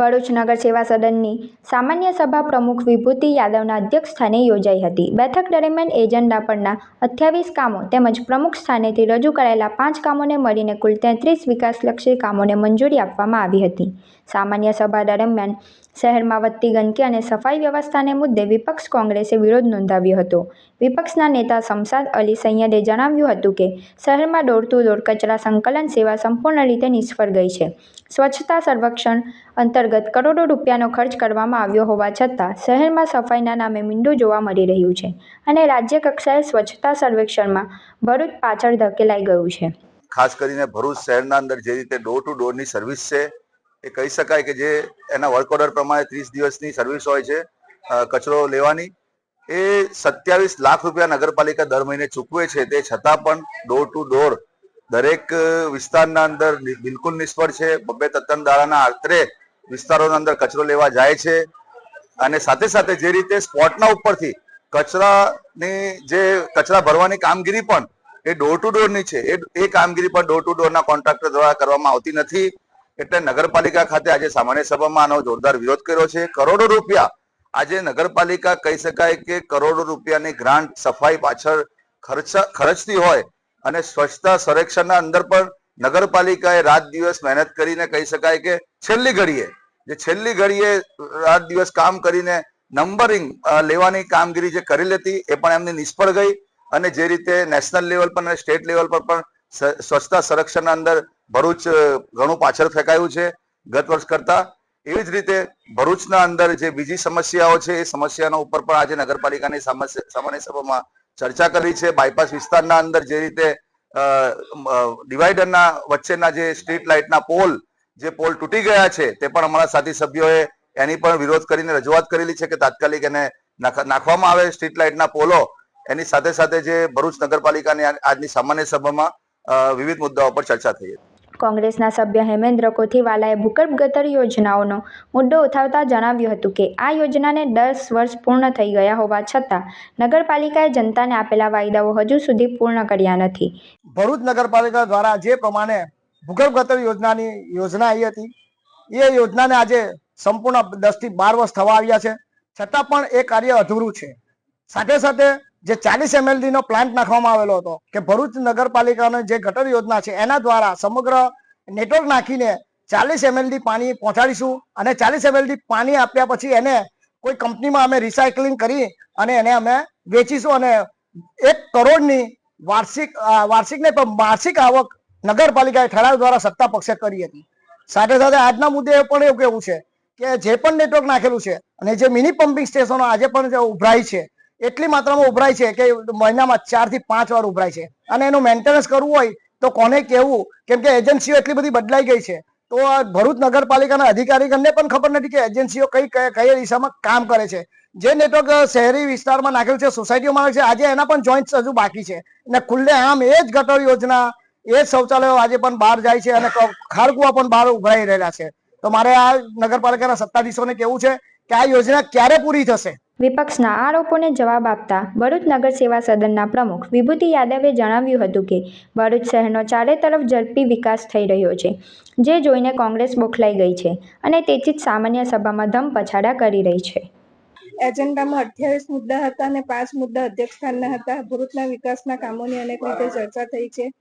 ભરૂચ નગર સેવા સદનની સામાન્ય સભા પ્રમુખ વિભૂતિ યાદવના અધ્યક્ષસ્થાને યોજાઈ હતી. બેઠક દરમિયાન એજન્ડા પરના 28 કામો તેમજ પ્રમુખ સ્થાનેથી રજૂ કરાયેલા 5 કામોને મળીને કુલ 33 વિકાસલક્ષી કામોને મંજૂરી આપવામાં આવી હતી. સામાન્ય સભા દરમિયાન શહેરમાં વધતી ગંદકી અને સફાઈ વ્યવસ્થાને મુદ્દે વિપક્ષ કોંગ્રેસે વિરોધ નોંધાવ્યો હતો. વિપક્ષના નેતા શમશાદ અલી સૈયદે જણાવ્યું હતું કે શહેરમાં ડોર ટુ ડોર કચરા સંકલન સેવા સંપૂર્ણ રીતે નિષ્ફળ ગઈ છે. સ્વચ્છતા સર્વેક્ષણ અંતર્ગત કરોડો રૂપિયાનો ખર્ચ કરવામાં આવ્યો હોવા છતાં શહેરમાં સફાઈના નામે મીંડું જોવા મળી રહ્યું છે અને રાજ્ય કક્ષાએ સ્વચ્છતા સર્વેક્ષણમાં ભરૂચ પાછળ ધકેલાઈ ગયું છે. ખાસ કરીને ભરૂચ શહેરના અંદર જે રીતે ડોર ટુ ડોરની સર્વિસ છે એ કહી શકાય કે જે એના વર્ક ઓર્ડર પ્રમાણે 30 દિવસની સર્વિસ હોય છે કચરો લેવાની, એ 27 લાખ રૂપિયા નગરપાલિકા દર મહિને ચૂકવે છે. તે છતાં પણ ડોર ટુ ડોર દરેક વિસ્તારના અંદર બિલકુલ નિષ્ફળ છે. 2-3 દાડાના આશરે વિસ્તારોના અંદર કચરો લેવા જાય છે અને સાથે સાથે જે રીતે સ્પોટના ઉપરથી કચરાની જે કચરા ભરવાની કામગીરી પણ એ ડોર ટુ ડોરની છે, એ કામગીરી પણ ડોર ટુ ડોરના કોન્ટ્રાક્ટર દ્વારા કરવામાં આવતી નથી. એટલે નગરપાલિકા ખાતે આજે સામાન્ય સભામાં આનો જોરદાર વિરોધ કર્યો છે. કરોડો રૂપિયા આજે નગરપાલિકા કહી શકાય કે કરોડો રૂપિયાની ગ્રાન્ટ સફાઈ પાછળ ખર્ચતી હોય અને સ્વચ્છતા સર્વેક્ષણના અંદર પણ નગરપાલિકાએ રાત દિવસ મહેનત કરીને કહી શકાય કે છેલ્લી ઘડીએ રાત દિવસ કામ કરીને નંબરિંગ લેવાની કામગીરી જે કરેલી હતી એ પણ એમની નિષ્ફળ ગઈ અને જે રીતે નેશનલ લેવલ પર અને સ્ટેટ લેવલ પર પણ સ્વચ્છતા સંરક્ષણના અંદર ભરૂચ ઘણું પાછળ ફેંકાયું છે ગત વર્ષ કરતા. એવી જ રીતે ભરૂચના અંદર જે બીજી સમસ્યાઓ છે એ સમસ્યાનો ઉપર પણ આજે નગરપાલિકાની સામાન્ય સભામાં ચર્ચા કરી છે. બાયપાસ વિસ્તારના અંદર જે રીતે ડિવાઈડરના વચ્ચેના જે સ્ટ્રીટ લાઇટના પોલ તૂટી ગયા છે તે પણ અમારા સાથી સભ્યોએ એની પણ વિરોધ કરીને રજૂઆત કરેલી છે કે તાત્કાલિક એને નાખવામાં આવે સ્ટ્રીટ લાઇટના પોલો. એની સાથે સાથે જે ભરૂચ નગરપાલિકાની આજની સામાન્ય સભામાં વિવિધ મુદ્દાઓ પર ચર્ચા થઈ હતી. કોંગ્રેસના સભ્ય હેમેન્દ્ર કોથીવાલાએ ભૂગર્ભ ગટર યોજનાઓનો મુદ્દો ઉઠાવતા જણાવ્યું હતું કે આ યોજનાને 10 વર્ષ પૂર્ણ થઈ ગયા હોવા છતાં નગરપાલિકાએ જનતાને આપેલા વાયદાઓ હજુ સુધી પૂર્ણ કર્યા નથી. ભરૂચ નગરપાલિકા દ્વારા જે પ્રમાણે ભૂગર્ભ ગટર યોજનાની યોજના આવી હતી એ યોજનાને આજે સંપૂર્ણ 10 થી 12 વર્ષ થવા આવ્યા છે, છતાં પણ એ કાર્ય અધૂરું છે. સાથે સાથે જે 40 MLD નો પ્લાન્ટ નાખવામાં આવેલો હતો કે ભરૂચ નગરપાલિકાની જે ગટર યોજના છે એના દ્વારા સમગ્ર નેટવર્ક નાખીને 40 MLD પાણી પહોંચાડીશું અને 40 MLD પાણી આપ્યા પછી એને કોઈ કંપનીમાં અમે રિસાયકલિંગ કરી અને એને અમે વેચીશું અને 1 કરોડની વાર્ષિક આવક નગરપાલિકાએ ઠરાવ દ્વારા સત્તા પક્ષે કરી હતી. સાથે સાથે આજના મુદ્દે એ પણ એવું કહેવું છે કે જે પણ નેટવર્ક નાખેલું છે અને જે મિની પમ્પિંગ સ્ટેશનો આજે પણ ઉભરાય છે એટલી માત્રામાં ઉભરાય છે કે મહિનામાં 4 થી 5 વાર ઉભરાય છે અને એનું મેન્ટેનન્સ કરવું હોય તો કોને કહેવું, કેમ કે એજન્સીઓ એટલી બધી બદલાઈ ગઈ છે. તો ભરૂચ નગરપાલિકાના અધિકારીગણને પણ ખબર નથી કે એજન્સીઓ કઈ દિશામાં કામ કરે છે. જે નેટવર્ક શહેરી વિસ્તારમાં નાખેલું છે, સોસાયટીઓમાં નાખેલું છે, આજે એના પણ જોઈન્ટ્સ હજુ બાકી છે અને ખુલ્લે આમ એ જ ગટર યોજના એ જ શૌચાલયો આજે પણ બહાર જાય છે અને ખારકુવા પણ બહાર ઉભરાઈ રહેલા છે. તો મારે આ નગરપાલિકાના સત્તાધીશોને કહેવું છે કે આ યોજના ક્યારે પૂરી થશે. વિપક્ષના આરોપોને જવાબ આપતા ભરૂચ નગર સેવા સદનના પ્રમુખ વિભૂતિ યાદવે જણાવ્યું હતું કે ભરૂચ શહેરનો ચારે તરફ ઝડપી વિકાસ થઈ રહ્યો છે, જે જોઈને કોંગ્રેસ બોખલાઈ ગઈ છે અને તેથી જ સામાન્ય સભામાં ધમપછાડા કરી રહી છે. એજન્ડામાં 28 મુદ્દા હતા અને 5 મુદ્દા અધ્યક્ષસ્થાનના હતા. ભરૂચના વિકાસના કામોની અનેક રીતે ચર્ચા થઈ છે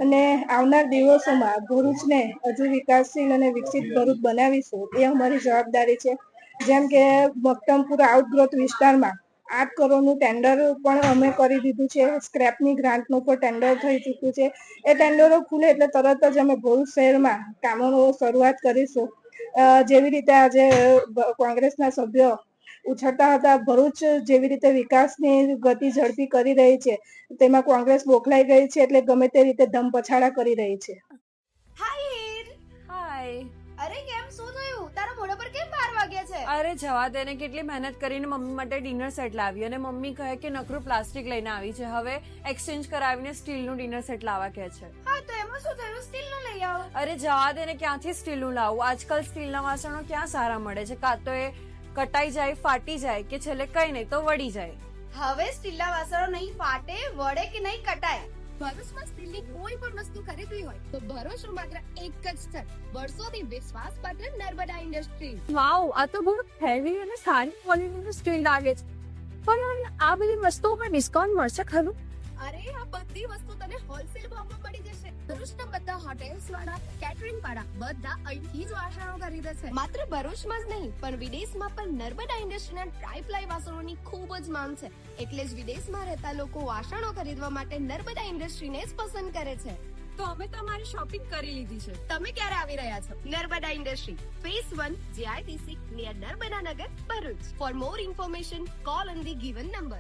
અને આવનાર દિવસોમાં ભરૂચને હજુ વિકાસશીલ અને વિકસિત ભરૂચ બનાવીશું એ અમારી જવાબદારી છે. જેમ કે મક્તમપુર આઉટગ્રોથ વિસ્તારમાં 8 કરોડનું ટેન્ડર પણ અમે કરી દીધું છે. સ્ક્રેપની ગ્રાન્ટનું પણ ટેન્ડર થઈ ચૂક્યું છે. એ ટેન્ડરો ખુલે એટલે તરત જ અમે ભરૂચ શહેરમાં કામોનો શરૂઆત કરીશું. જેવી રીતે આજે કોંગ્રેસના સભ્યો ઉછળતા હતા, ભરૂચ જેવી રીતે વિકાસની ગતિ ઝડપી કરી રહી છે તેમાં કોંગ્રેસ બોખલાઈ ગઈ છે એટલે ગમે તે રીતે ધમપછાડા કરી રહી છે. અરે કેમ શું થયું? તારા મોઢા પર કેમ 12 વાગ્યા છે? અરે જવા દે ને, કેટલી મહેનત કરીને મમ્મી માટે ડિનર સેટ લાવી અને મમ્મી કહે કે નકરું પ્લાસ્ટિક લઈને આવી છે, હવે એક્સચેન્જ કરાવીને સ્ટીલનું ડિનર સેટ લાવવા કહે છે. હા તો એમાં શું થયું? સ્ટીલનું લઈ આવો. અરે જવા દે ને, ક્યાંથી સ્ટીલનું લાવું? આજકાલ સ્ટીલના વાસણો ક્યાં સારા મળે છે? કાં તો એ કટાઈ જાય, ફાટી જાય કે છેલ્લે કઈ નહીં તો વળી જાય. હવે સ્ટીલના વાસણો નહીં ફાટે, વળે કે નહીં કટાય, ભરૂચમાં સ્ટીલની કોઈ પણ વસ્તુ ખરીદવી હોય તો ભરોસો માત્ર એક જ સ્થળ, વર્ષોથી વિશ્વાસપાત્ર નર્મદા ઇન્ડસ્ટ્રી. વાવ, આ તો બહુ હેવી અને સારી ક્વોલિટીનું સ્ટીલ લાગે છે. પણ આ બધી વસ્તુઓ પર ડિસ્કાઉન્ટ મળશે ખરું? અરે આ બધી વસ્તુ તને હોલસેલ ભાવમાં મળી જશે. ભરૂચના બધા હોટેલ્સ વાળા, કેટરિંગ વાળા બધા અહીંથી જ વાસણો ખરીદે છે. માત્ર ભરૂચમાં જ નહીં પણ વિદેશમાં પણ નર્મદા ઇન્ડસ્ટ્રીના ટ્રાય-પ્લાય વાસણોની ખૂબ જ માંગ છે. એટલે જ વિદેશમાં રહેતા લોકો વાસણો ખરીદવા માટે નર્મદા ઇન્ડસ્ટ્રીને જ પસંદ કરે છે. તો અમે તમારી શોપિંગ કરી લીધી છે. તમે ક્યારે આવી રહ્યા છો? Narmada industry, phase 1, JITC, near Narmada Nagar, Bharuch. For more information, call on the given number.